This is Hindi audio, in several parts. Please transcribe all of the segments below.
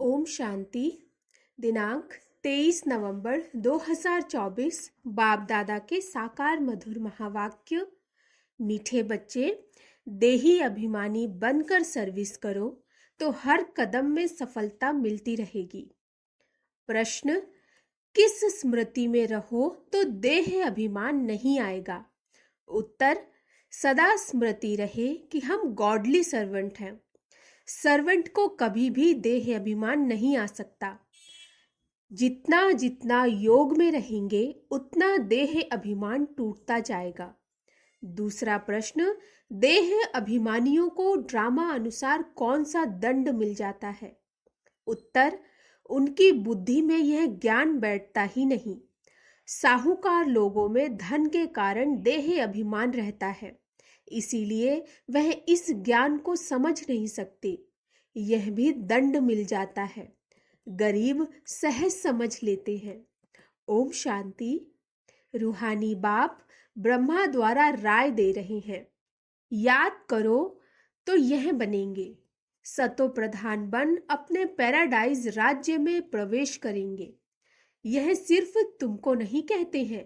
ओम शांति। दिनांक 23 नवंबर 2024। बाप दादा के साकार मधुर महावाक्य। मीठे बच्चे, देही अभिमानी बनकर सर्विस करो तो हर कदम में सफलता मिलती रहेगी। प्रश्न, किस स्मृति में रहो तो देह अभिमान नहीं आएगा? उत्तर, सदा स्मृति रहे कि हम गॉडली सर्वेंट हैं। सर्वेंट को कभी भी देह अभिमान नहीं आ सकता। जितना जितना योग में रहेंगे उतना देह अभिमान टूटता जाएगा। दूसरा प्रश्न, देह अभिमानियों को ड्रामा अनुसार कौन सा दंड मिल जाता है? उत्तर, उनकी बुद्धि में यह ज्ञान बैठता ही नहीं। साहूकार लोगों में धन के कारण देह अभिमान रहता है, इसीलिए वह इस ज्ञान को समझ नहीं सकते। यह भी दंड मिल जाता है। गरीब सहज समझ लेते हैं। ओम शांति। रूहानी बाप ब्रह्मा द्वारा राय दे रहे हैं। याद करो तो यह बनेंगे। सतो प्रधान बन अपने पैराडाइज राज्य में प्रवेश करेंगे। यह सिर्फ तुमको नहीं कहते हैं,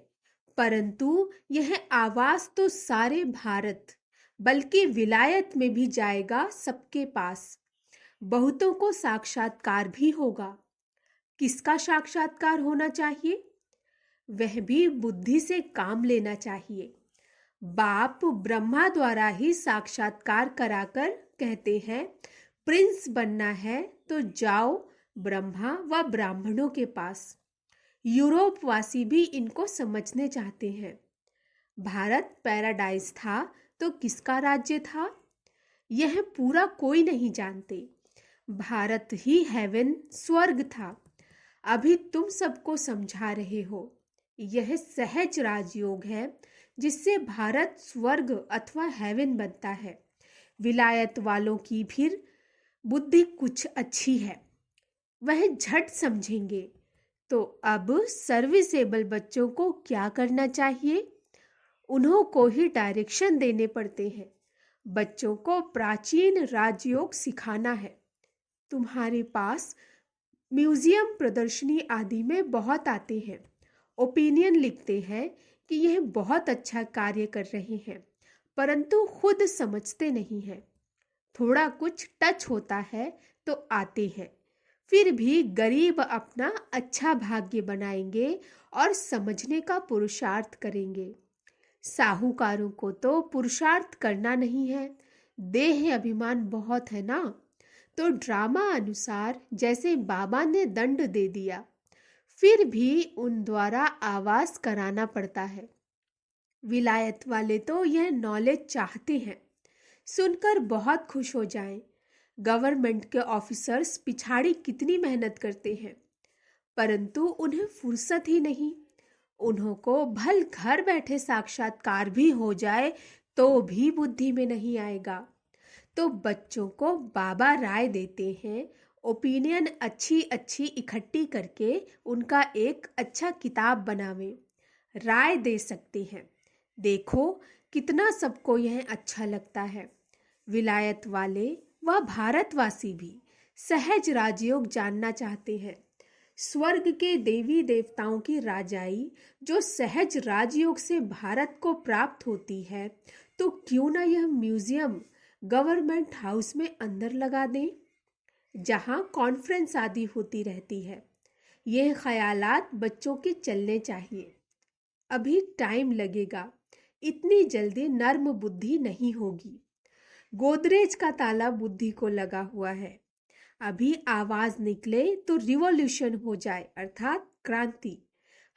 परंतु यह आवाज तो सारे भारत बल्कि विलायत में भी जाएगा सबके पास। बहुतों को साक्षात्कार भी होगा। किसका साक्षात्कार होना चाहिए? वह भी बुद्धि से काम लेना चाहिए। बाप ब्रह्मा द्वारा ही साक्षात्कार कराकर कहते हैं, प्रिंस बनना है तो जाओ ब्रह्मा व ब्राह्मणों के पास। यूरोप वासी भी इनको समझने चाहते हैं। भारत पैराडाइज था तो किसका राज्य था? यह पूरा कोई नहीं जानते। भारत ही हेवन स्वर्ग था। अभी तुम सबको समझा रहे हो। यह सहज राजयोग है जिससे भारत स्वर्ग अथवा हेवन बनता है। विलायत वालों की फिर बुद्धि कुछ अच्छी है, वह झट समझेंगे। तो अब सर्विसेबल बच्चों को क्या करना चाहिए? उन्हों को ही डायरेक्शन देने पड़ते हैं। बच्चों को प्राचीन राजयोग सिखाना है। तुम्हारे पास म्यूजियम प्रदर्शनी आदि में बहुत आते हैं, ओपिनियन लिखते हैं कि यह बहुत अच्छा कार्य कर रहे हैं, परंतु खुद समझते नहीं हैं। थोड़ा कुछ टच होता है तो आते हैं, फिर भी गरीब अपना अच्छा भाग्य बनाएंगे और समझने का पुरुषार्थ करेंगे। साहूकारों को तो पुरुषार्थ करना नहीं है, देह अभिमान बहुत है ना। तो ड्रामा अनुसार जैसे बाबा ने दंड दे दिया, फिर भी उन द्वारा आवाज कराना पड़ता है। विलायत वाले तो यह नॉलेज चाहते हैं, सुनकर बहुत खुश हो जाएं। गवर्नमेंट के ऑफिसर्स पिछाड़ी कितनी मेहनत करते हैं, परंतु उन्हें फुर्सत ही नहीं। उन्हों को भल घर बैठे साक्षात्कार भी हो जाए तो भी बुद्धि में नहीं आएगा। तो बच्चों को बाबा राय देते हैं, ओपिनियन अच्छी अच्छी इकट्ठी करके उनका एक अच्छा किताब बनावे। राय दे सकते हैं। देखो कितना सबको यह अच्छा लगता है। विलायत वाले व भारतवासी भी सहज राजयोग जानना चाहते हैं। स्वर्ग के देवी देवताओं की राजाई जो सहज राजयोग से भारत को प्राप्त होती है, तो क्यों ना यह म्यूजियम गवर्नमेंट हाउस में अंदर लगा दें, जहां कॉन्फ्रेंस आदि होती रहती है। यह ख्यालात बच्चों के चलने चाहिए। अभी टाइम लगेगा, इतनी जल्दी नर्म बुद्धि नहीं होगी। गोदरेज का ताला बुद्धि को लगा हुआ है। अभी आवाज निकले तो रिवॉल्यूशन हो जाए, अर्थात क्रांति।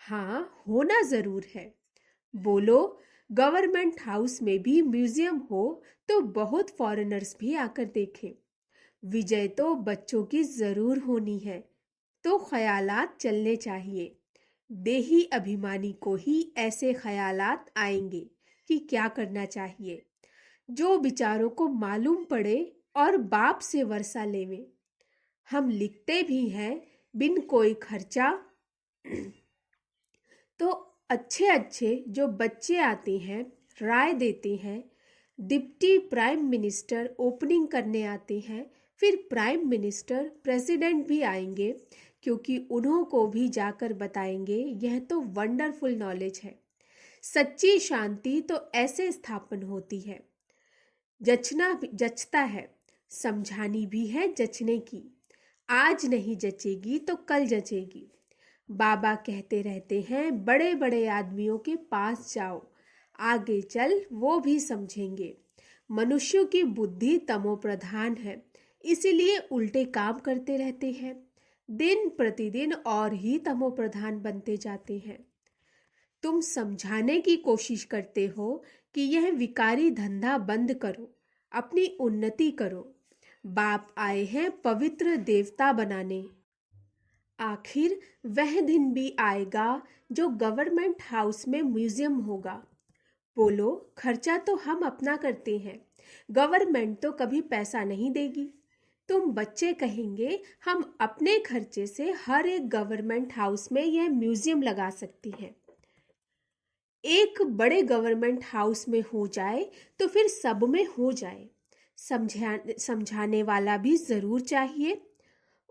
हाँ, होना जरूर है। बोलो गवर्नमेंट हाउस में भी म्यूजियम हो तो बहुत फॉरेनर्स भी आकर देखें। विजय तो बच्चों की जरूर होनी है, तो ख्यालात चलने चाहिए। देही अभिमानी को ही ऐसे ख्यालात आएंगे कि क्या करना चाहिए। जो विचारों को मालूम पड़े और बाप से वर्षा लेवे। हम लिखते भी हैं बिन कोई खर्चा। तो अच्छे अच्छे जो बच्चे आते हैं, राय देते हैं। डिप्टी प्राइम मिनिस्टर ओपनिंग करने आते हैं, फिर प्राइम मिनिस्टर, प्रेसिडेंट भी आएंगे, क्योंकि उन्हों को भी जाकर बताएंगे यह तो वंडरफुल नॉलेज है। सच्ची शांति तो ऐसे स्थापन होती है। जचना जचता है, समझानी भी है जचने की। आज नहीं जचेगी तो कल जचेगी। बाबा कहते रहते हैं, बड़े बड़े आदमियों के पास जाओ, आगे चल वो भी समझेंगे। मनुष्यों की बुद्धि तमो प्रधान है, इसीलिए उल्टे काम करते रहते हैं। दिन प्रतिदिन और ही तमो प्रधान बनते जाते हैं। तुम समझाने की कोशिश करते हो कि यह विकारी धंधा बंद करो, अपनी उन्नति करो। बाप आए हैं पवित्र देवता बनाने। आखिर वह दिन भी आएगा जो गवर्नमेंट हाउस में म्यूजियम होगा। बोलो, खर्चा तो हम अपना करते हैं, गवर्नमेंट तो कभी पैसा नहीं देगी। तुम बच्चे कहेंगे, हम अपने खर्चे से हर एक गवर्नमेंट हाउस में यह म्यूजियम लगा सकती हैं। एक बड़े गवर्नमेंट हाउस में हो जाए तो फिर सब में हो जाए। समझाने वाला भी जरूर चाहिए।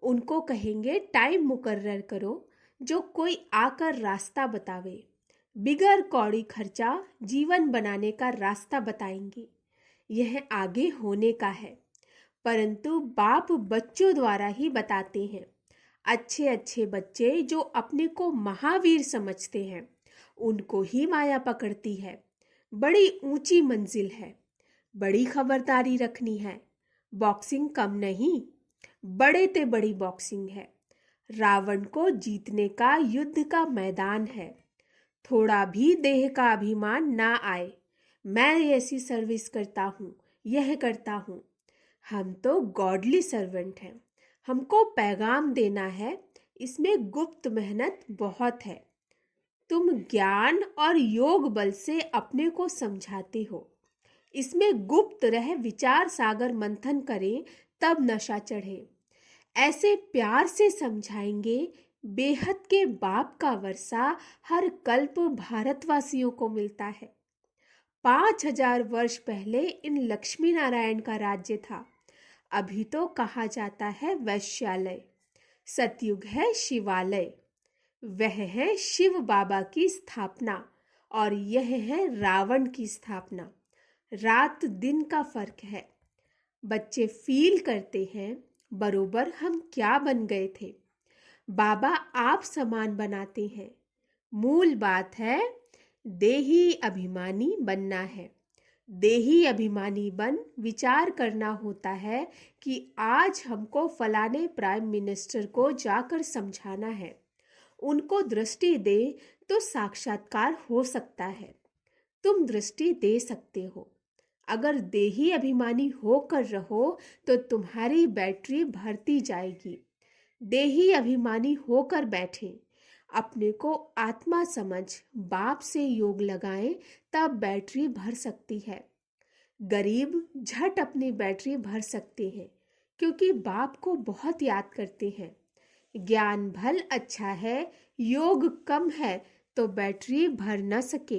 उनको कहेंगे, टाइम मुकर्रर करो, जो कोई आकर रास्ता बतावे। बिगर कौड़ी खर्चा जीवन बनाने का रास्ता बताएंगे। यह आगे होने का है, परंतु बाप बच्चों द्वारा ही बताते हैं। अच्छे अच्छे बच्चे जो अपने को महावीर समझते हैं, उनको ही माया पकड़ती है। बड़ी ऊंची मंजिल है, बड़ी खबरदारी रखनी है। बॉक्सिंग कम नहीं, बड़े ते बड़ी बॉक्सिंग है। रावण को जीतने का युद्ध का मैदान है। थोड़ा भी देह का अभिमान ना आए, मैं ऐसी सर्विस करता हूँ, यह करता हूँ। हम तो गॉडली सर्वेंट हैं, हमको पैगाम देना है, इसमें गुप्त मेहनत बहुत है। तुम ज्ञान और योग बल से अपने को समझाते हो, इसमें गुप्त रह विचार सागर मंथन करें तब नशा चढ़े। ऐसे प्यार से समझाएंगे, बेहद के बाप का वर्षा हर कल्प भारतवासियों को मिलता है। 5000 वर्ष पहले इन लक्ष्मी नारायण का राज्य था। अभी तो कहा जाता है वैश्यालय। सतयुग है शिवालय। वह है शिव बाबा की स्थापना और यह है रावण की स्थापना। रात दिन का फर्क है। बच्चे फील करते हैं बरोबर हम क्या बन गए थे। बाबा आप समान बनाते हैं। मूल बात है देही अभिमानी बनना है। देही अभिमानी बन विचार करना होता है कि आज हमको फलाने प्राइम मिनिस्टर को जाकर समझाना है। उनको दृष्टि दे तो साक्षात्कार हो सकता है। तुम दृष्टि दे सकते हो। अगर देही अभिमानी होकर रहो तो तुम्हारी बैटरी भरती जाएगी। देही अभिमानी होकर बैठे, अपने को आत्मा समझ बाप से योग लगाएं, तब बैटरी भर सकती है। गरीब झट अपनी बैटरी भर सकते हैं, क्योंकि बाप को बहुत याद करते हैं। ज्ञान भल अच्छा है, योग कम है तो बैटरी भर न सके,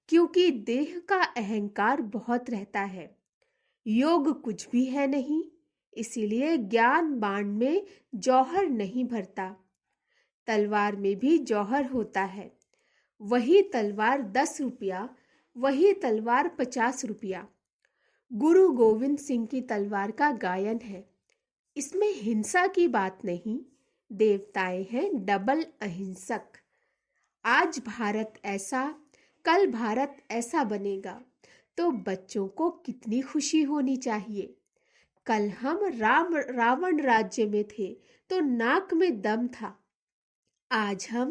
क्योंकि देह का अहंकार बहुत रहता है। योग कुछ भी है नहीं, इसीलिए ज्ञान बाण में जौहर नहीं भरता। तलवार में भी जौहर होता है। वही तलवार 10 रुपया, वही तलवार 50 रुपया। गुरु गोविंद सिंह की तलवार का गायन है। इसमें हिंसा की बात नहीं। देवताएं हैं डबल अहिंसक। आज भारत ऐसा, कल भारत ऐसा बनेगा, तो बच्चों को कितनी खुशी होनी चाहिए। कल हम रावण राज्य में थे तो नाक में दम था। आज हम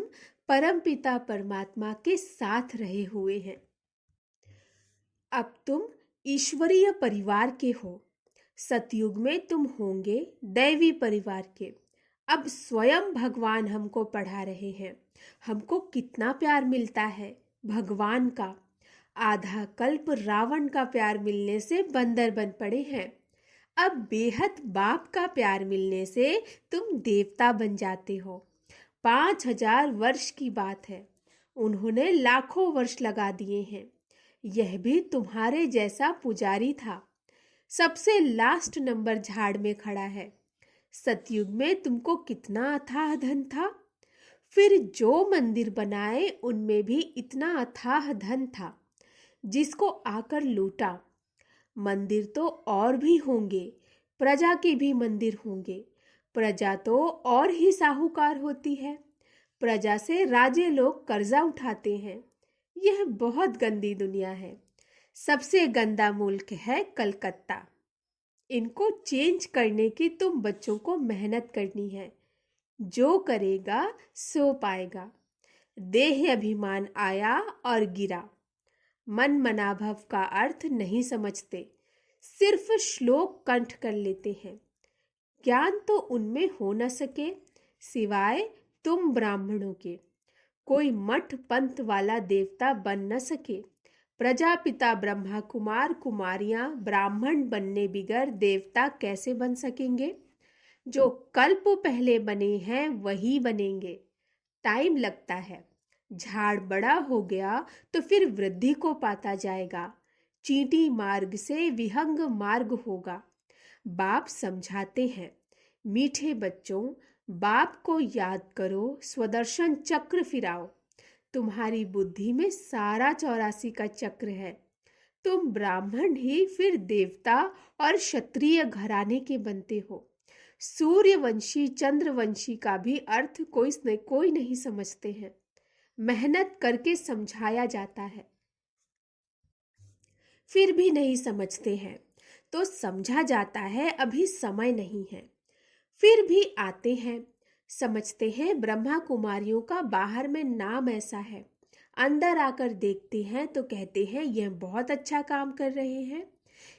परमपिता परमात्मा के साथ रहे हुए हैं। अब तुम ईश्वरीय परिवार के हो। सतयुग में तुम होंगे दैवी परिवार के। अब स्वयं भगवान हमको पढ़ा रहे हैं। हमको कितना प्यार मिलता है भगवान का। आधा कल्प रावण का प्यार मिलने से बंदर बन पड़े हैं। अब बेहद बाप का प्यार मिलने से तुम देवता बन जाते हो। 5000 वर्ष की बात है, उन्होंने लाखों वर्ष लगा दिए हैं। यह भी तुम्हारे जैसा पुजारी था। सबसे लास्ट नंबर झाड़ में खड़ा है। सतयुग में तुमको कितना अथाह धन था, फिर जो मंदिर बनाए उनमें भी इतना अथाह धन था, जिसको आकर लूटा। मंदिर तो और भी होंगे, प्रजा के भी मंदिर होंगे। प्रजा तो और ही साहूकार होती है। प्रजा से राजे लोग कर्जा उठाते हैं। यह बहुत गंदी दुनिया है। सबसे गंदा मुल्क है कलकत्ता। इनको चेंज करने की तुम बच्चों को मेहनत करनी है। जो करेगा सो पाएगा। देह अभिमान आया और गिरा। मन मनाभव का अर्थ नहीं समझते, सिर्फ श्लोक कंठ कर लेते हैं। ज्ञान तो उनमें हो न सके सिवाय तुम ब्राह्मणों के। कोई मठ पंथ वाला देवता बन न सके। प्रजापिता ब्रह्मा कुमार कुमारियां ब्राह्मण बनने बिगर देवता कैसे बन सकेंगे? जो कल्प पहले बने हैं वही बनेंगे। टाइम लगता है। झाड़ बड़ा हो गया तो फिर वृद्धि को पाता जाएगा। चींटी मार्ग से विहंग मार्ग होगा। बाप समझाते हैं, मीठे बच्चों, बाप को याद करो, स्वदर्शन चक्र फिराओ। तुम्हारी बुद्धि में सारा 84 का चक्र है। तुम ब्राह्मण ही फिर देवता और क्षत्रिय घराने के बनते हो। सूर्यवंशी चंद्रवंशी का भी अर्थ कोई नहीं समझते हैं। मेहनत करके समझाया जाता है, फिर भी नहीं समझते हैं। तो समझा जाता है अभी समय नहीं है। फिर भी आते हैं, समझते हैं। ब्रह्मा कुमारियों का बाहर में नाम ऐसा है। अंदर आकर देखते हैं तो कहते हैं यह बहुत अच्छा काम कर रहे हैं।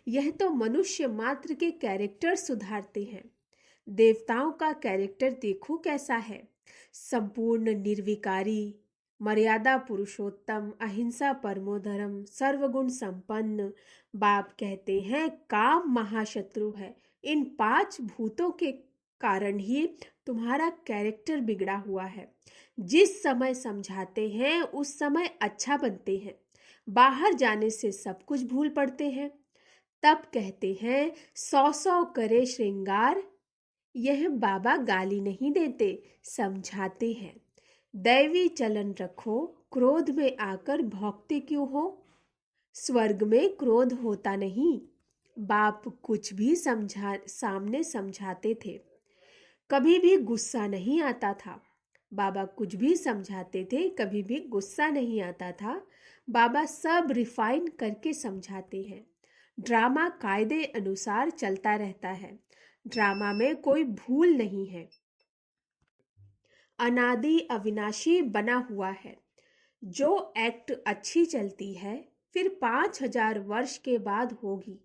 यह तो मनुष्य मात्र के कैरेक्टर सुधारते हैं। देवताओं का कैरेक्टर देखो कैसा है। संपूर्ण निर्विकारी, मर्यादा पुरुषोत्तम, अहिंसा परमो धर्म, सर्वगुण संपन्न। बाप कहते हैं काम महाशत्रु है। इन 5 भूतों के कारण ही तुम्हारा कैरेक्टर बिगड़ा हुआ है। जिस समय समझाते हैं उस समय अच्छा बनते हैं। बाहर जाने से सब कुछ भूल पड़ते हैं। तब कहते हैं 100 करे श्रृंगार। यह बाबा गाली नहीं देते, समझाते हैं। दैवी चलन रखो, क्रोध में आकर भौंकते क्यों हो? स्वर्ग में क्रोध होता नहीं। बाप कुछ भी सामने समझाते थे, कभी भी गुस्सा नहीं आता था। बाबा कुछ भी समझाते थे, कभी भी गुस्सा नहीं आता था। बाबा सब रिफाइन करके समझाते हैं। ड्रामा कायदे अनुसार चलता रहता है। ड्रामा में कोई भूल नहीं है। अनादि अविनाशी बना हुआ है। जो एक्ट अच्छी चलती है फिर 5000 वर्ष के बाद होगी।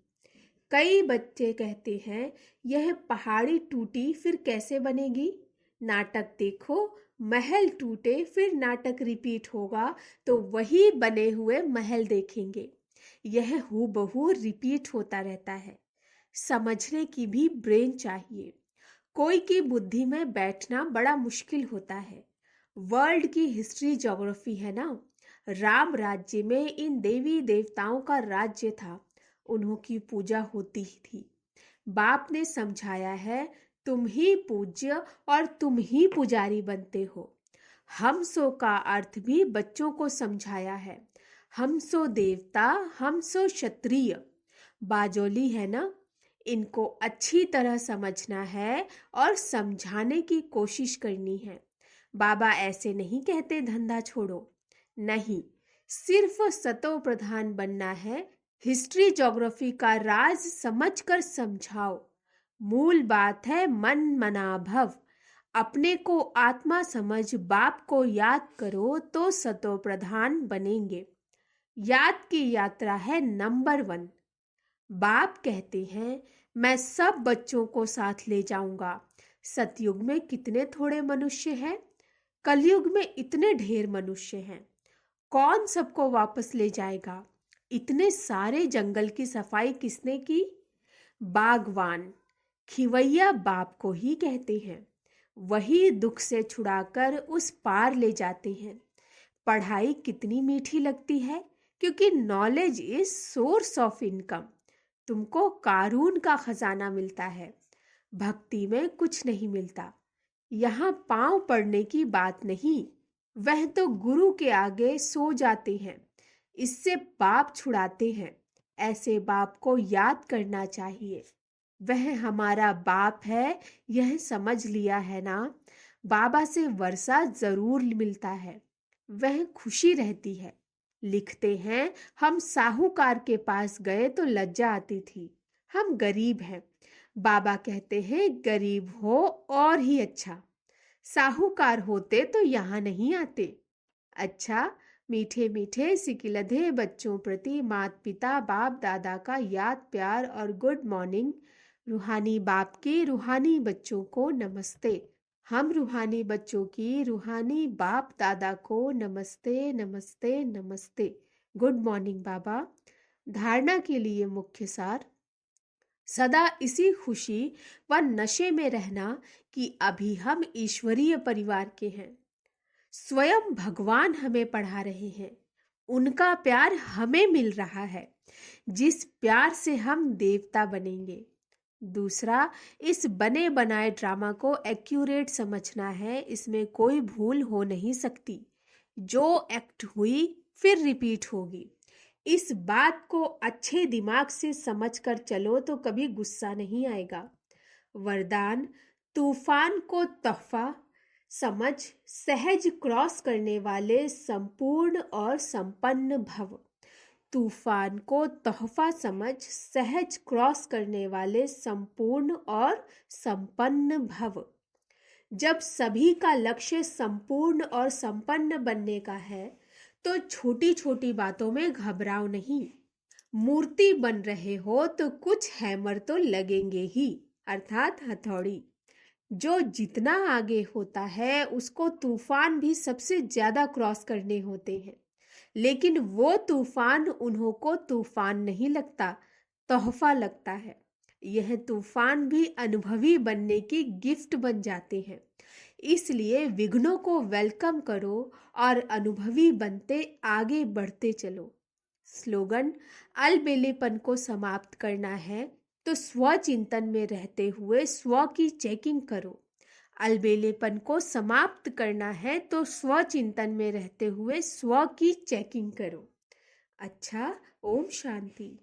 कई बच्चे कहते हैं यह पहाड़ी टूटी फिर कैसे बनेगी? नाटक देखो, महल टूटे फिर नाटक रिपीट होगा तो वही बने हुए महल देखेंगे। यह हूबहू रिपीट होता रहता है। समझने की भी ब्रेन चाहिए। कोई की बुद्धि में बैठना बड़ा मुश्किल होता है। वर्ल्ड की हिस्ट्री ज्योग्राफी है ना। राम राज्य में इन देवी देवताओं का राज्य था। उन्हों की पूजा होती थी। बाप ने समझाया है तुम ही पूज्य और तुम ही पुजारी बनते हो। हम सो का अर्थ भी बच्चों को समझाया है। हम सो देवता, हम सो क्षत्रिय। बाजोली है ना। इनको अच्छी तरह समझना है और समझाने की कोशिश करनी है। बाबा ऐसे नहीं कहते धंधा छोड़ो, नहीं, सिर्फ सतो प्रधान बनना है। हिस्ट्री ज्योग्राफी का राज समझकर समझाओ। मूल बात है मन मनाभव। अपने को आत्मा समझ बाप को याद करो तो सतो प्रधान बनेंगे। याद की यात्रा है नंबर 1। बाप कहते हैं मैं सब बच्चों को साथ ले जाऊंगा। सतयुग में कितने थोड़े मनुष्य हैं, कलयुग में इतने ढेर मनुष्य हैं। कौन सबको वापस ले जाएगा? इतने सारे जंगल की सफाई किसने की? बागवान, खिवैया बाप को ही कहते हैं। वही दुख से छुड़ाकर उस पार ले जाते हैं। पढ़ाई कितनी मीठी लगती है, क्योंकि knowledge is source of income. तुमको कारून का खजाना मिलता है, भक्ति में कुछ नहीं मिलता। यहाँ पांव पड़ने की बात नहीं, वह तो गुरु के आगे सो जाते हैं, इससे पाप छुड़ाते हैं। ऐसे बाप को याद करना चाहिए, वह हमारा बाप है, यह समझ लिया है ना। बाबा से वर्षा जरूर मिलता है, वह खुशी रहती है। लिखते हैं, हम साहूकार के पास गए तो लज्जा आती थी, हम गरीब हैं। बाबा कहते हैं गरीब हो और ही अच्छा, साहूकार होते तो यहाँ नहीं आते। अच्छा, मीठे मीठे सिकिलधे बच्चों प्रति माता पिता बाप दादा का याद प्यार और गुड मॉर्निंग। रूहानी बाप के रूहानी बच्चों को नमस्ते। हम रूहानी बच्चों की रूहानी बाप दादा को नमस्ते नमस्ते नमस्ते। गुड मॉर्निंग बाबा। धारणा के लिए मुख्य सार, सदा इसी खुशी व नशे में रहना कि अभी हम ईश्वरीय परिवार के हैं। स्वयं भगवान हमें पढ़ा रहे हैं, उनका प्यार हमें मिल रहा है, जिस प्यार से हम देवता बनेंगे। दूसरा, इस बने बनाए ड्रामा को एक्यूरेट समझना है, इसमें कोई भूल हो नहीं सकती। जो एक्ट हुई फिर रिपीट होगी। इस बात को अच्छे दिमाग से समझकर चलो तो कभी गुस्सा नहीं आएगा। वरदान, तूफान को तोहफा समझ सहज क्रॉस करने वाले संपूर्ण और संपन्न भव। तूफान को तोहफा समझ सहज क्रॉस करने वाले संपूर्ण और संपन्न भव। जब सभी का लक्ष्य संपूर्ण और संपन्न बनने का है तो छोटी छोटी बातों में घबराओ नहीं। मूर्ति बन रहे हो तो कुछ हैमर तो लगेंगे ही, अर्थात हथौड़ी। जो जितना आगे होता है उसको तूफान भी सबसे ज्यादा क्रॉस करने होते हैं, लेकिन वो तूफान उन्हों को तूफान नहीं लगता, तोहफा लगता है। यह तूफान भी अनुभवी बनने की गिफ्ट बन जाते हैं। इसलिए विघ्नों को वेलकम करो और अनुभवी बनते आगे बढ़ते चलो। स्लोगन, अलबेलेपन को समाप्त करना है तो स्व चिंतन में रहते हुए स्व की चेकिंग करो। अलबेलेपन को समाप्त करना है तो स्व चिंतन में रहते हुए स्व की चेकिंग करो। अच्छा, ओम शांति।